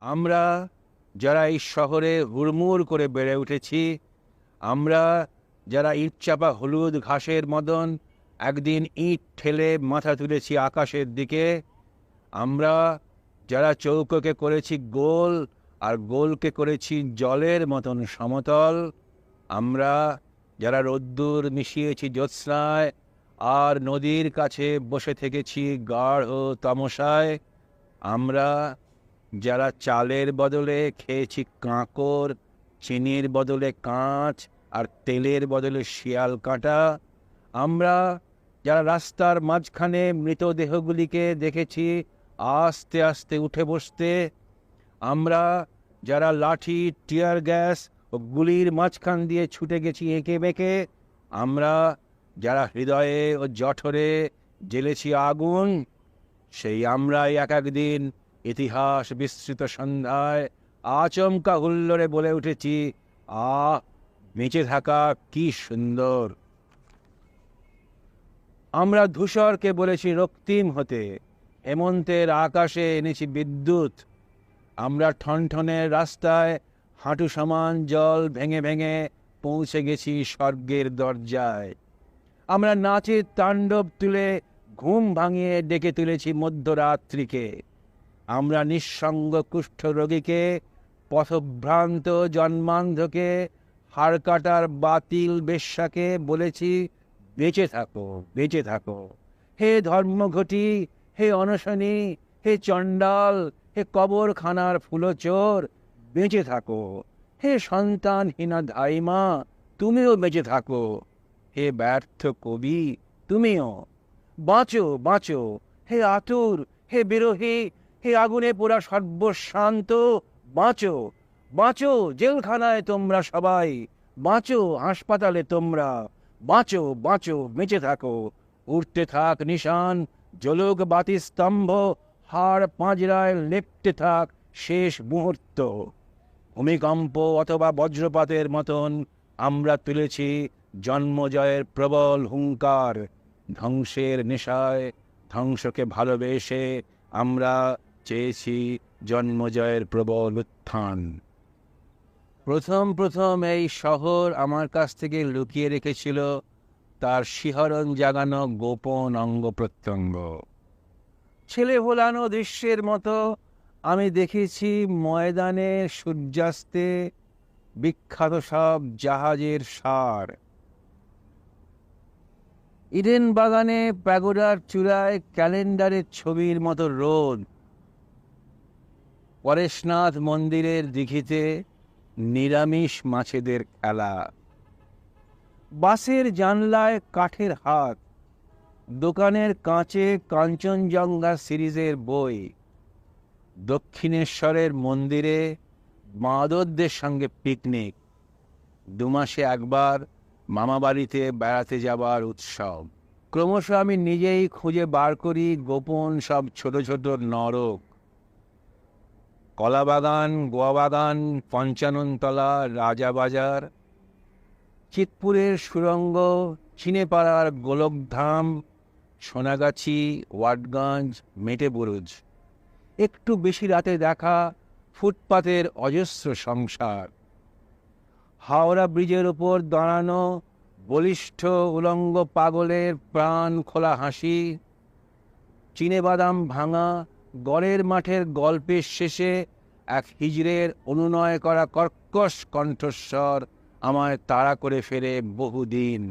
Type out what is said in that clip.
আমরা যারা এই শহরে হুড়মুড় করে বেড়ে উঠেছি, আমরা যারা ইটচাপা হলুদ ঘাসের মতন একদিন ইট ঠেলে মাথা তুলেছি আকাশের দিকে, আমরা যারা চৌকোকে করেছি গোল আর গোলকে করেছি জলের মতন সমতল, আমরা যারা রোদ্দুর মিশিয়েছি জ্যোৎস্নায় আর নদীর কাছে বসে থেকেছি গাঢ় তমসায়, আমরা যারা চালের বদলে খেয়েছি কাঁকর, চিনির বদলে কাঁচ আর তেলের বদলে শিয়াল কাঁটা, আমরা যারা রাস্তার মাঝখানে মৃতদেহগুলিকে দেখেছি আস্তে আস্তে উঠে বসতে, আমরা যারা লাঠি, টিয়ার গ্যাস ও গুলির মাঝখান দিয়ে ছুটে গেছি এঁকে বেঁকে, আমরা যারা হৃদয়ে ও জঠরে জ্বেলেছি আগুন, সেই আমরাই এক একদিন ইতিহাস বিস্তৃত সন্ধ্যায় আচমকা হুল্লোড়ে বলে উঠেছি, আহ, বেঁচে থাকা কি সুন্দর। আমরা ধূসরকে বলেছি রক্তিম হতে, হেমন্তের আকাশে এনেছি বিদ্যুৎ, আমরা ঠনঠনের রাস্তায় হাঁটু সমান জল ভেঙে ভেঙে পৌঁছে গেছি স্বর্গের দরজায়, আমরা নাচের তাণ্ডব তুলে ঘুম ভাঙিয়ে ডেকে তুলেছি মধ্যরাত্রিকে, আমরা নিঃসঙ্গ কুষ্ঠ রোগীকে, পথভ্রান্ত জন্মান্ধকে, হাড় কাটার বাতিল বেশ্যাকে বলেছি, বেঁচে থাকো, বেঁচে থাকো। হে ধর্মঘটি, হে অনশনী, হে চণ্ডাল, হে কবরখানার ফুলচোর, বেঁচে থাকো। হে সন্তানহীনা ধাইমা, তুমিও বেঁচে থাকো। হে ব্যর্থ কবি, তুমিও বাঁচো, বাঁচো। হে আতুর, হে বিরোহী, হে আগুনে পোড়া সর্বশান্ত, বাঁচো, বাঁচো জেলখানায় তোমরা সবাই, বাঁচো হাসপাতালে তোমরা, বাঁচো, বাঁচো, বেঁচে থাকো। উঠতে থাক নিশান, জলুক বাতি স্তম্ভ, হাড় পাঁজরায় লেপ্টে থাক শেষ মুহূর্ত। ভূমিকম্প অথবা বজ্রপাতের মতন আমরা তুলেছি জন্মজয়ের প্রবল হুঙ্কার, ধ্বংসের নেশায় ধ্বংসকে ভালোবেসে আমরা চেয়েছি জন্মজয়ের প্রবল উত্থান। প্রথম প্রথম এই শহর আমার কাছ থেকে লুকিয়ে রেখেছিল তার শিহরণ জাগানো গোপন অঙ্গ প্রত্যঙ্গ। ছেলে ভোলানো দৃশ্যের মতো আমি দেখেছি ময়দানের সূর্যাস্তে বিখ্যাত সব জাহাজের সার, ইডেন বাগানে প্যাগোডার চূড়ায় ক্যালেন্ডারের ছবির মতো রোদ, পরেশনাথ মন্দিরের দিঘিতে নিরামিষ মাছেদের খেলা, বাসের জানলায় কাঠের হাত, দোকানের কাঁচে কাঞ্চনজঙ্ঘা সিরিজের বই, দক্ষিণেশ্বরের মন্দিরে মাদরদের সঙ্গে পিকনিক, 2 মাসে একবার মামাবাড়িতে বেড়াতে যাবার উৎসব। ক্রমশ আমি নিজেই খুঁজে বার করি গোপন সব ছোট ছোট নরক, কলাবাগান, গোয়াবাগান, পঞ্চাননতলা, রাজাবাজার, চিতপুরের সুরঙ্গ, চিনেপাড়ার গোলকধাম, সোনাগাছি, ওয়াটগঞ্জ, মেটেবুরুজ, একটু বেশি রাতে দেখা ফুটপাতের অজস্র সংসার, হাওড়া ব্রিজের ওপর দাঁড়ানো বলিষ্ঠ উলঙ্গ পাগলের প্রাণ খোলা হাসি, চিনেবাদাম ভাঙা গড়ের মাঠের গল্পের শেষে এক হিজড়ের অনুনয় করা কর্কশ কণ্ঠস্বর আমায় তাড়া করে ফেরে বহুদিন।